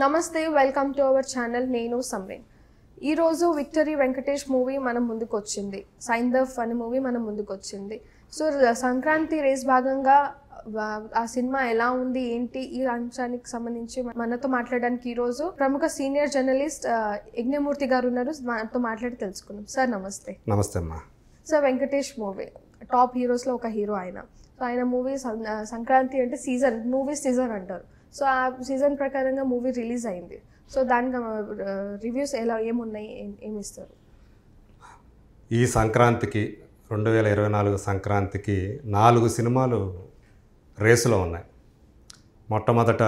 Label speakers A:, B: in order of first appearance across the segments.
A: నమస్తే, welcome to our channel. నేను సమ్రీన్. ఈరోజు విక్టరీ వెంకటేష్ మూవీ మన ముందుకు వచ్చింది. సైంధవ్ అనే మూవీ మన ముందుకు వచ్చింది. సో సంక్రాంతి రేస్ భాగంగా ఆ సినిమా ఎలా ఉంది ఏంటి ఈ అంశానికి సంబంధించి మనతో మాట్లాడడానికి ఈరోజు ప్రముఖ సీనియర్ జర్నలిస్ట్ యజ్ఞమూర్తి గారు ఉన్నారు. మనతో మాట్లాడి తెలుసుకున్నాం. సార్ నమస్తే.
B: నమస్తే అమ్మా.
A: సార్, వెంకటేష్ మూవీ టాప్ హీరోస్లో ఒక హీరో ఆయన. సో ఆయన మూవీ సంక్రాంతి అంటే సీజన్, మూవీ సీజన్ అంటారు. సో ఆ సీజన్ ప్రకారంగా మూవీ రిలీజ్ అయింది. సో దానికి రివ్యూస్ ఏమున్నాయి, ఏమి ఇస్తారు?
B: ఈ సంక్రాంతికి 2024 సంక్రాంతికి 4 సినిమాలు రేసులో ఉన్నాయి. మొట్టమొదట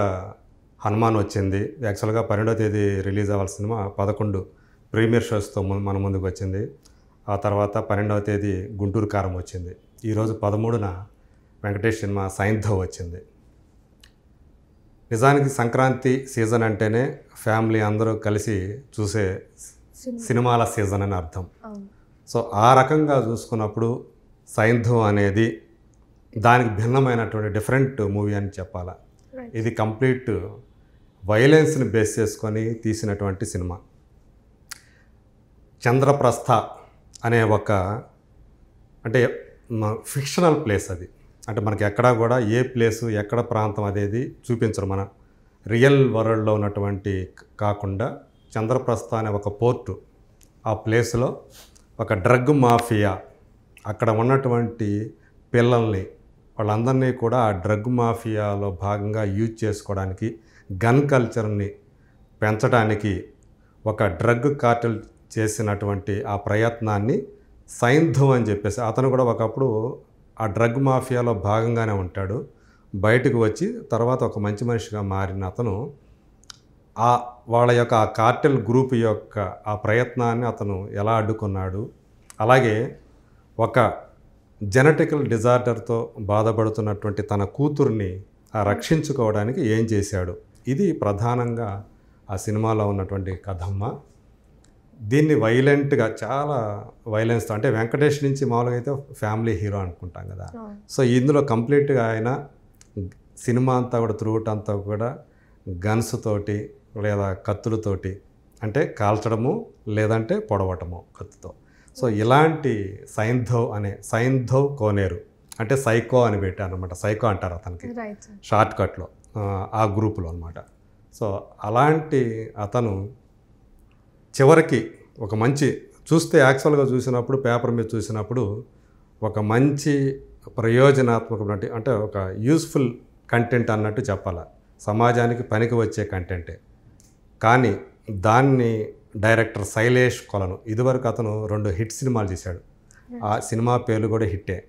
B: హనుమాన్ వచ్చింది. యాక్చువల్గా 12వ తేదీ రిలీజ్ అవ్వాల్సిన సినిమా 11 ప్రీమియర్ షోస్తో మన ముందుకు వచ్చింది. ఆ తర్వాత 12వ తేదీ గుంటూరు కారం వచ్చింది. ఈరోజు 13న వెంకటేష్ సినిమా సైంధవ్ వచ్చింది. నిజానికి సంక్రాంతి సీజన్ అంటేనే ఫ్యామిలీ అందరూ కలిసి చూసే సినిమాల సీజన్ అని అర్థం. సో ఆ రకంగా చూసుకున్నప్పుడు సైంధవ్ అనేది దానికి భిన్నమైనటువంటి డిఫరెంట్ మూవీ అని చెప్పాలా. ఇది కంప్లీట్ వైలెన్స్ని బేస్ చేసుకొని తీసినటువంటి సినిమా. చంద్రప్రస్థ అనే ఒక అంటే ఫిక్షనల్ ప్లేస్ అది. అంటే మనకి ఎక్కడా కూడా ఏ ప్లేసు ఎక్కడ ప్రాంతం అనేది చూపించరు. మన రియల్ వరల్డ్లో ఉన్నటువంటి కాకుండా చంద్రప్రస్థ అనే ఒక పోర్టు, ఆ ప్లేస్లో ఒక డ్రగ్ మాఫియా అక్కడ ఉన్నటువంటి పిల్లల్ని వాళ్ళందరినీ కూడా ఆ డ్రగ్ మాఫియాలో భాగంగా యూజ్ చేసుకోవడానికి, గన్ కల్చర్ని పెంచడానికి ఒక డ్రగ్ కార్టెల్ చేసినటువంటి ఆ ప్రయత్నాన్ని సైంధవ్ అని చెప్పేసి, అతను కూడా ఒకప్పుడు ఆ డ్రగ్ మాఫియాలో భాగంగానే ఉంటాడు. బయటకు వచ్చి తర్వాత ఒక మంచి మనిషిగా మారిన అతను వాళ్ళ యొక్క ఆ కార్టెల్ గ్రూప్ యొక్క ఆ ప్రయత్నాన్ని అతను ఎలా అడ్డుకున్నాడు, అలాగే ఒక జెనెటికల్ డిజార్డర్తో బాధపడుతున్నటువంటి తన కూతుర్ని రక్షించుకోవడానికి ఏం చేశాడు, ఇది ప్రధానంగా ఆ సినిమాలో ఉన్నటువంటి కథమ్మ. దీన్ని వైలెంట్గా, చాలా వైలెన్స్తో, అంటే వెంకటేష్ నుంచి మామూలుగా అయితే ఫ్యామిలీ హీరో అనుకుంటాం కదా. సో ఇందులో కంప్లీట్గా ఆయన సినిమా అంతా కూడా త్రూట్ అంతా కూడా గన్స్ తోటి లేదా కత్తులతోటి, అంటే కాల్చడము లేదంటే పొడవటము కత్తుతో. సో ఇలాంటి సైంధవ్ కోనేరు అంటే సైకో అని పెట్టారు అనమాట. సైకో అంటారు అతనికి షార్ట్ కట్లో, ఆ గ్రూపులో అనమాట. సో అలాంటి అతను చివరికి ఒక మంచి చూస్తే యాక్చువల్గా చూసినప్పుడు, పేపర్ మీద చూసినప్పుడు ఒక మంచి ప్రయోజనాత్మకమైన, అంటే ఒక యూస్ఫుల్ కంటెంట్ అన్నట్టు చెప్పాలి. సమాజానికి పనికి వచ్చే కంటెంటే. కానీ దాన్ని డైరెక్టర్ శైలేష్ కొలను, ఇదివరకు అతను 2 హిట్ సినిమాలు చేశాడు. ఆ సినిమా పేర్లు కూడా హిట్టే.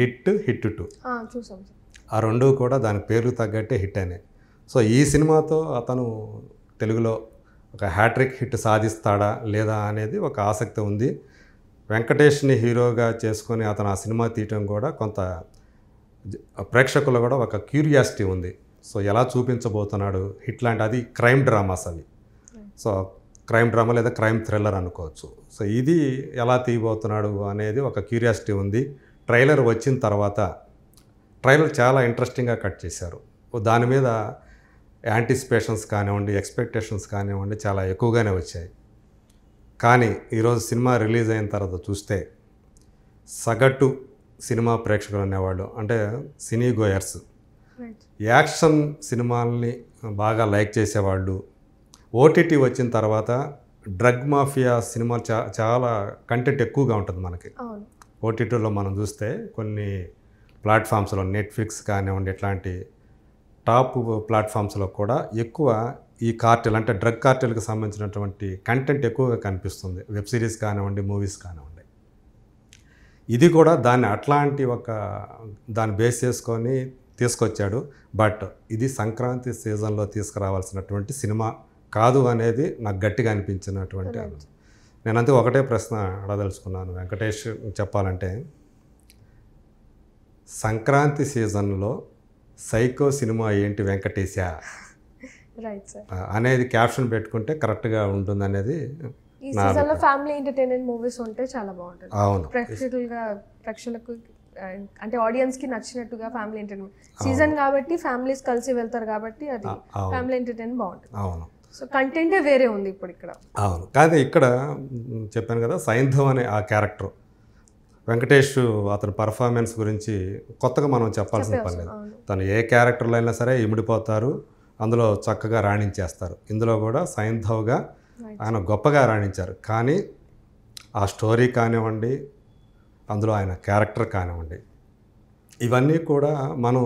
B: హిట్ 2 ఆ 2 కూడా దాని పేర్లు తగ్గట్టే హిట్ అయినాయి. సో ఈ సినిమాతో అతను తెలుగులో ఒక హ్యాట్రిక్ హిట్ సాధిస్తాడా లేదా అనేది ఒక ఆసక్తి ఉంది. వెంకటేష్ని హీరోగా చేసుకొని అతను ఆ సినిమా తీయటం కూడా కొంత ప్రేక్షకులు కూడా ఒక క్యూరియాసిటీ ఉంది. సో ఎలా చూపించబోతున్నాడు హిట్ లాంటి, అది క్రైమ్ డ్రామాస్ అవి. సో క్రైమ్ డ్రామా లేదా క్రైమ్ థ్రిల్లర్ అనుకోవచ్చు. సో ఇది ఎలా తీయబోతున్నాడు అనేది ఒక క్యూరియాసిటీ ఉంది. ట్రైలర్ వచ్చిన తర్వాత ట్రైలర్ చాలా ఇంట్రెస్టింగ్గా కట్ చేశారు. దాని మీద యాంటిసిపేషన్స్ కానివ్వండి, ఎక్స్పెక్టేషన్స్ కానివ్వండి చాలా ఎక్కువగానే వచ్చాయి. కానీ ఈరోజు సినిమా రిలీజ్ అయిన తర్వాత చూస్తే సగటు సినిమా ప్రేక్షకులు అనేవాళ్ళు, అంటే సినీ గోయర్స్, యాక్షన్ సినిమాల్ని బాగా లైక్ చేసేవాళ్ళు, ఓటీటీ వచ్చిన తర్వాత డ్రగ్ మాఫియా సినిమాలు చాలా కంటెంట్ ఎక్కువగా ఉంటుంది మనకి. ఓటీటీలో మనం చూస్తే కొన్ని ప్లాట్ఫామ్స్లో, నెట్ఫ్లిక్స్ కానివ్వండి, ఇట్లాంటి టాప్ ప్లాట్ఫామ్స్లో కూడా ఎక్కువ ఈ కార్టెల్, అంటే డ్రగ్ కార్టెల్కి సంబంధించినటువంటి కంటెంట్ ఎక్కువగా కనిపిస్తుంది. వెబ్ సిరీస్ కానివ్వండి, మూవీస్ కానివ్వండి. ఇది కూడా దాన్ని బేస్ చేసుకొని తీసుకొచ్చాడు. బట్ ఇది సంక్రాంతి సీజన్లో తీసుకురావాల్సినటువంటి సినిమా కాదు అనేది నాకు గట్టిగా అనిపించినటువంటి. నేనంతే ఒకటే ప్రశ్న అడదలుచుకున్నాను వెంకటేష్ చెప్పాలంటే, సంక్రాంతి సీజన్లో సైకో సినిమా ఏంటి వెంకటేశా అనేది క్యాప్షన్ పెట్టుకుంటే కరెక్ట్గా ఉంటుంది అనేది.
A: ఈ సీజన్లో ఫ్యామిలీ ఎంటర్టైన్మెంట్ మూవీస్ ఉంటే చాలా బాగుంటుంది.
B: అవును,
A: ప్రేక్షకులకు అంటే ఆడియన్స్కి నచ్చినట్టుగా ఫ్యామిలీ ఎంటర్టైన్మెంట్ సీజన్ కాబట్టి ఫ్యామిలీస్ కలిసి వెళ్తారు కాబట్టి అది ఫ్యామిలీ ఎంటర్టైన్మెంట్ బాగుంటుంది.
B: అవును,
A: సో కంటెంటే వేరే ఉంది ఇప్పుడు ఇక్కడ.
B: అవును. కానీ ఇక్కడ చెప్పాను కదా, సైంధవ్ అనే ఆ క్యారెక్టర్ వెంకటేష్ అతని పర్ఫార్మెన్స్ గురించి కొత్తగా మనం చెప్పాల్సిన పని లేదు. తను ఏ క్యారెక్టర్లో అయినా సరే ఇమిడిపోతారు, అందులో చక్కగా రాణించేస్తారు. ఇందులో కూడా సైంధవ్గా ఆయన గొప్పగా రాణించారు. కానీ ఆ స్టోరీ కానివ్వండి, అందులో ఆయన క్యారెక్టర్ కానివ్వండి, ఇవన్నీ కూడా మనం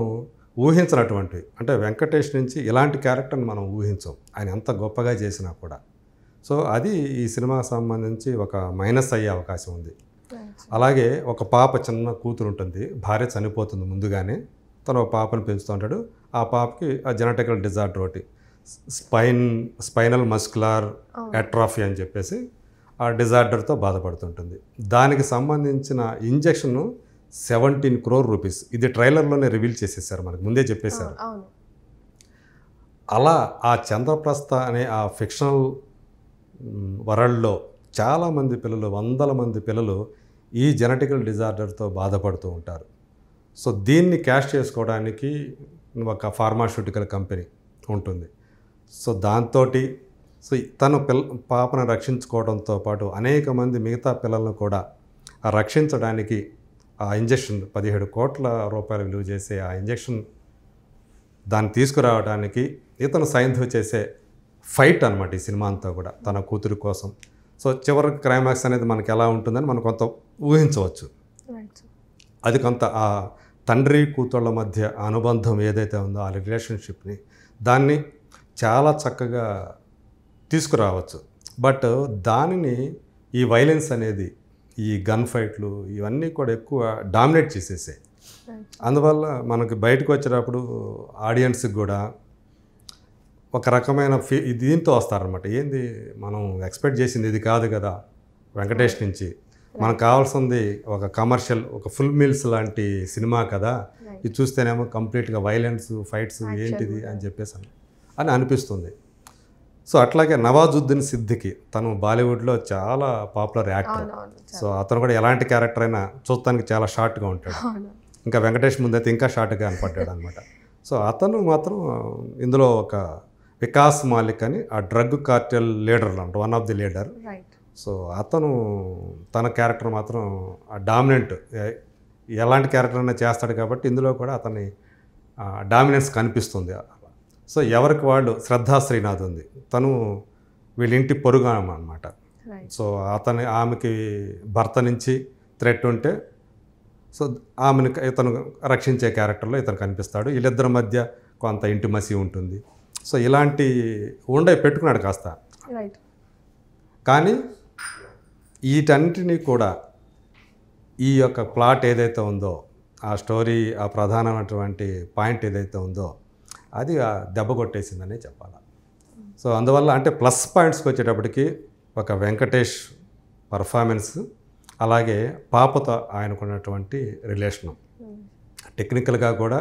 B: ఊహించినటువంటివి. అంటే వెంకటేష్ నుంచి ఇలాంటి క్యారెక్టర్ని మనం ఊహించం, ఆయన ఎంత గొప్పగా చేసినా కూడా. సో అది ఈ సినిమాకి సంబంధించి ఒక మైనస్ అయ్యే అవకాశం ఉంది. అలాగే ఒక పాప, చిన్న కూతురు ఉంటుంది, భార్య చనిపోతుంది ముందుగానే, తను ఒక పాపను పెంచుతూ ఉంటాడు. ఆ పాపకి ఆ జెనెటికల్ డిజార్డర్ ఒకటి, స్పైనల్ మస్కులర్ అట్రాఫీ అని చెప్పేసి ఆ డిజార్డర్తో బాధపడుతుంటుంది. దానికి సంబంధించిన ఇంజెక్షన్ 17 crore rupees. ఇది ట్రైలర్లోనే రివీల్ చేసేసారు, మనకు ముందే చెప్పేశారు. అలా ఆ చంద్రప్రస్థ అనే ఆ ఫిక్షనల్ వరల్డ్లో చాలామంది పిల్లలు, వందల మంది పిల్లలు ఈ జెనెటికల్ డిజార్డర్తో బాధపడుతూ ఉంటారు. సో దీన్ని క్యాష్ చేసుకోవడానికి ఒక ఫార్మాస్యూటికల్ కంపెనీ ఉంటుంది. సో దాంతో సో తను పాపను రక్షించుకోవడంతో పాటు అనేక మంది మిగతా పిల్లలను కూడా రక్షించడానికి ఆ ఇంజెక్షన్ 17 కోట్ల రూపాయలు విలువ చేసే ఆ ఇంజెక్షన్ దాన్ని తీసుకురావడానికి ఇతను సైంధవ్ చేసే ఫైట్ అనమాట ఈ సినిమా అంతా కూడా, తన కూతురి కోసం. సో చివరికి క్లైమాక్స్ అనేది మనకి ఎలా ఉంటుందని మనం కొంత ఊహించవచ్చు. అది కొంత ఆ తండ్రి కూతుళ్ళ మధ్య అనుబంధం ఏదైతే ఉందో, ఆ రిలేషన్షిప్ని, దాన్ని చాలా చక్కగా తీసుకురావచ్చు. బట్ దానిని ఈ వైలెన్స్ అనేది, ఈ గన్ ఫైట్లు ఇవన్నీ కూడా ఎక్కువ డామినేట్ చేసేసాయి. అందువల్ల మనకి బయటకు వచ్చేటప్పుడు ఆడియన్స్కి కూడా ఒక రకమైన దీంతో వస్తారనమాట. ఏంది మనం ఎక్స్పెక్ట్ చేసింది ఇది కాదు కదా వెంకటేష్ నుంచి, మనకు కావాల్సింది ఒక కమర్షియల్, ఒక ఫుల్ మీల్స్ లాంటి సినిమా కదా, ఇది చూస్తేనేమో కంప్లీట్గా వైలెన్స్, ఫైట్స్ ఏంటిది అని చెప్పేసి అని అనిపిస్తుంది. సో అట్లాగే నవాజుద్దీన్ సిద్దికి, తను బాలీవుడ్లో చాలా పాపులర్ యాక్టర్. సో అతను కూడా ఎలాంటి క్యారెక్టర్ అయినా చూడటానికి చాలా షార్ట్గా ఉంటాడు. ఇంకా వెంకటేష్ ముందైతే ఇంకా షార్ట్గా కనపడ్డాడు అనమాట. సో అతను మాత్రం ఇందులో ఒక వికాస్ మాలిక్ అని ఆ డ్రగ్ కార్టెల్ లీడర్ అంట, one of the leader. So అతను తన క్యారెక్టర్ మాత్రం డామినెంట్, ఎలాంటి క్యారెక్టర్ అయినా చేస్తాడు కాబట్టి ఇందులో కూడా అతని డామినెన్స్ కనిపిస్తుంది. సో ఎవరికి వాళ్ళు, శ్రద్ధా శ్రీనాథ్ ఉంది, తను వీళ్ళింటి పొరుగు అనమాట. సో ఆమెకి భర్త నుంచి థ్రెట్ ఉంటే సో ఆమెను ఇతను రక్షించే క్యారెక్టర్లో ఇతను కనిపిస్తాడు. వీళ్ళిద్దరి మధ్య కొంత ఇంటిమసీ ఉంటుంది. సో ఇలాంటి పెట్టుకున్నాడు కాస్త. కానీ వీటన్నిటినీ కూడా ఈ యొక్క ప్లాట్ ఏదైతే ఉందో, ఆ స్టోరీ, ఆ ప్రధానమైనటువంటి పాయింట్ ఏదైతే ఉందో అది దెబ్బ కొట్టేసిందనే చెప్పాలి. సో అందువల్ల అంటే ప్లస్ పాయింట్స్కి వచ్చేటప్పటికి ఒక వెంకటేష్ పర్ఫార్మెన్స్, అలాగే పాపతో ఆయనకున్నటువంటి రిలేషను, టెక్నికల్గా కూడా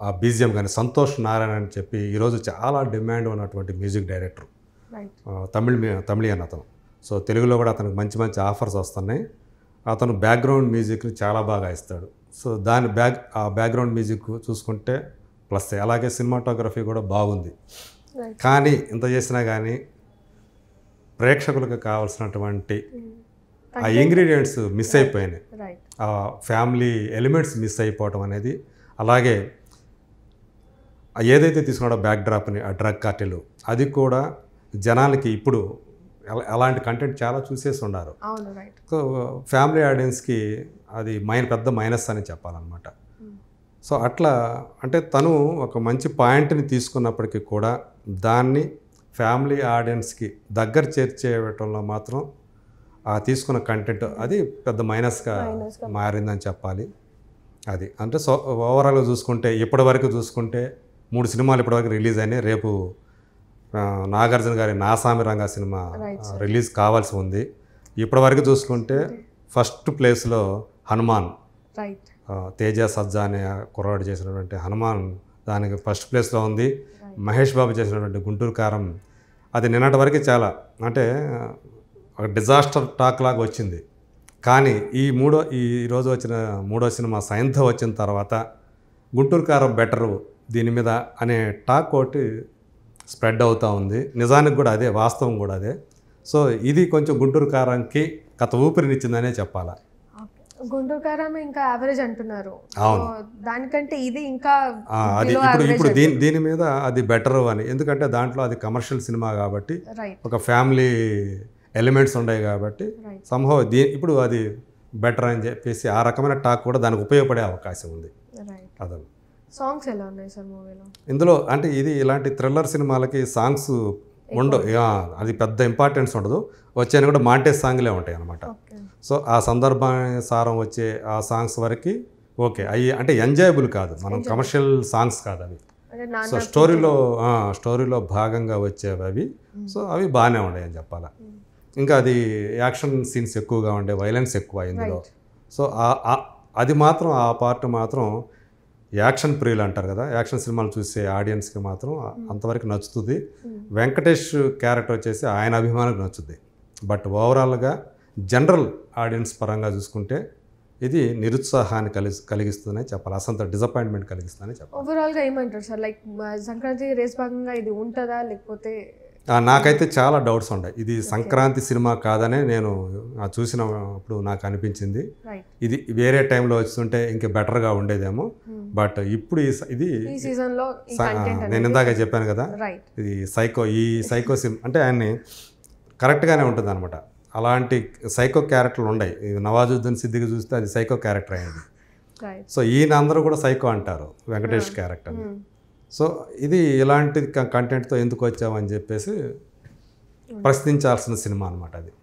B: ఆ బీజిఎం కానీ, సంతోష్ నారాయణ అని చెప్పి ఈరోజు చాలా డిమాండ్ ఉన్నటువంటి మ్యూజిక్ డైరెక్టర్, తమిళియన్ అతను. సో తెలుగులో కూడా అతనికి మంచి మంచి ఆఫర్స్ వస్తున్నాయి. అతను బ్యాక్గ్రౌండ్ మ్యూజిక్ని చాలా బాగా ఇస్తాడు. సో ఆ బ్యాక్గ్రౌండ్ మ్యూజిక్ చూసుకుంటే ప్లస్. అలాగే సినిమాటోగ్రఫీ కూడా బాగుంది. కానీ ఇంత చేసినా కానీ ప్రేక్షకులకు కావాల్సినటువంటి ఆ ఇంగ్రీడియంట్స్ మిస్ అయిపోయినాయి, ఆ ఫ్యామిలీ ఎలిమెంట్స్ మిస్ అయిపోవటం అనేది. అలాగే ఏదైతే తీసుకున్నాడో బ్యాక్డ్రాప్ని, ఆ డ్రగ్ కార్టెల్, అది కూడా జనాలకి ఇప్పుడు అలాంటి కంటెంట్ చాలా చూసేసి ఉన్నారు. సో ఫ్యామిలీ ఆడియన్స్కి అది పెద్ద మైనస్ అని చెప్పాలన్నమాట. సో అట్లా అంటే తను ఒక మంచి పాయింట్ని తీసుకున్నప్పటికీ కూడా దాన్ని ఫ్యామిలీ ఆడియన్స్కి దగ్గర చేర్చేయటంలో మాత్రం ఆ తీసుకున్న కంటెంట్ అది పెద్ద మైనస్గా మారిందని చెప్పాలి. అది అంటే సో ఓవరాల్గా చూసుకుంటే ఇప్పటివరకు చూసుకుంటే 3 సినిమాలు ఇప్పటివరకు రిలీజ్ అయినాయి. రేపు నాగార్జున గారి నాసామి రంగా సినిమా రిలీజ్ కావాల్సి ఉంది. ఇప్పటివరకు చూసుకుంటే ఫస్ట్ ప్లేస్లో హనుమాన్, తేజ సజ్జా అనే కుర్రాడు చేసినటువంటి హనుమాన్ దానికి ఫస్ట్ ప్లేస్లో ఉంది. మహేష్ బాబు చేసినటువంటి గుంటూరు కారం అది నిన్నటి వరకు చాలా అంటే ఒక డిజాస్టర్ టాక్ లాగా వచ్చింది. కానీ ఈరోజు వచ్చిన మూడో సినిమా సైంధవ్ వచ్చిన తర్వాత గుంటూరు కారం బెటరు దీని మీద అనే టాక్ ఒకటి స్ప్రెడ్ అవుతూ ఉంది. నిజానికి కూడా అదే, వాస్తవం కూడా అదే. సో ఇది కొంచెం గుంటూరు కారంకి కథ ఊపిరినిచ్చిందనే చెప్పాలా.
A: గుంటూరు కారం ఇంకా యావరేజ్ అంటున్నారు.
B: అవును.
A: దానికంటే ఇది ఇంకా
B: అది ఇప్పుడు దీని మీద అది బెటర్ అని, ఎందుకంటే దాంట్లో అది కమర్షియల్ సినిమా కాబట్టి ఒక ఫ్యామిలీ ఎలిమెంట్స్ ఉన్నాయి కాబట్టి సంభవ ఇప్పుడు అది బెటర్ అని చెప్పేసి ఆ రకమైన టాక్ కూడా దానికి ఉపయోగపడే అవకాశం ఉంది. అదే
A: సాంగ్స్ ఎలా ఉన్నాయి సార్ మూవీలో?
B: ఇందులో అంటే ఇది ఇలాంటి థ్రిల్లర్ సినిమాలకి సాంగ్స్ ఉండవు, అది పెద్ద ఇంపార్టెన్స్ ఉండదు. వచ్చాయని కూడా మాంటేజ్ సాంగ్లే ఉంటాయి అన్నమాట. సో ఆ సందర్భానుసారం వచ్చే ఆ సాంగ్స్ వరకు ఓకే, అవి అంటే ఎంజాయబుల్ కాదు, మనం కమర్షియల్ సాంగ్స్ కాదు అవి. సో స్టోరీలో భాగంగా వచ్చేవి అవి. సో అవి బాగానే ఉన్నాయి అని చెప్పాలా. ఇంకా అది యాక్షన్ సీన్స్ ఎక్కువగా ఉండే, వైలెన్స్ ఎక్కువ ఇందులో. సో అది మాత్రం ఆ పార్ట్ మాత్రం యాక్షన్ ప్రియులు అంటారు కదా, యాక్షన్ సినిమాలు చూసే ఆడియన్స్కి మాత్రం అంతవరకు నచ్చుతుంది. వెంకటేష్ క్యారెక్టర్ వచ్చేసి ఆయన అభిమానికి నచ్చుతుంది. బట్ ఓవరాల్గా జనరల్ ఆడియన్స్ పరంగా చూసుకుంటే ఇది నిరుత్సాహాన్ని కలిగిస్తుందనే చెప్పాలి, అసంత డిసప్పాయింట్మెంట్ కలిగిస్తుందని చెప్పాలి.
A: ఓవరాల్గా ఏమంటారు సార్, లైక్ సంక్రాంతి రేస్ భాగంగా ఇది ఉంటుందా లేకపోతే?
B: నాకైతే చాలా డౌట్స్ ఉన్నాయి. ఇది సంక్రాంతి సినిమా కాదనే నేను చూసినప్పుడు నాకు అనిపించింది. ఇది వేరే టైంలో వస్తుంటే ఇంకా బెటర్గా ఉండేదేమో. బట్ ఇప్పుడు ఇది నేను ఇందాక చెప్పాను కదా, ఇది సైకో అంటే ఆయన్ని కరెక్ట్గానే ఉంటుంది అనమాట. అలాంటి సైకో క్యారెక్టర్లు ఉన్నాయి. నవాజుద్దీన్ సిద్దికి చూస్తే అది సైకో క్యారెక్టర్ అయింది. సో ఈయన అందరూ కూడా సైకో అంటారు వెంకటేష్ క్యారెక్టర్. సో ఇది ఇలాంటి కంటెంట్తో ఎందుకు వచ్చామని చెప్పేసి ప్రశ్నించాల్సిన సినిమా అనమాట అది.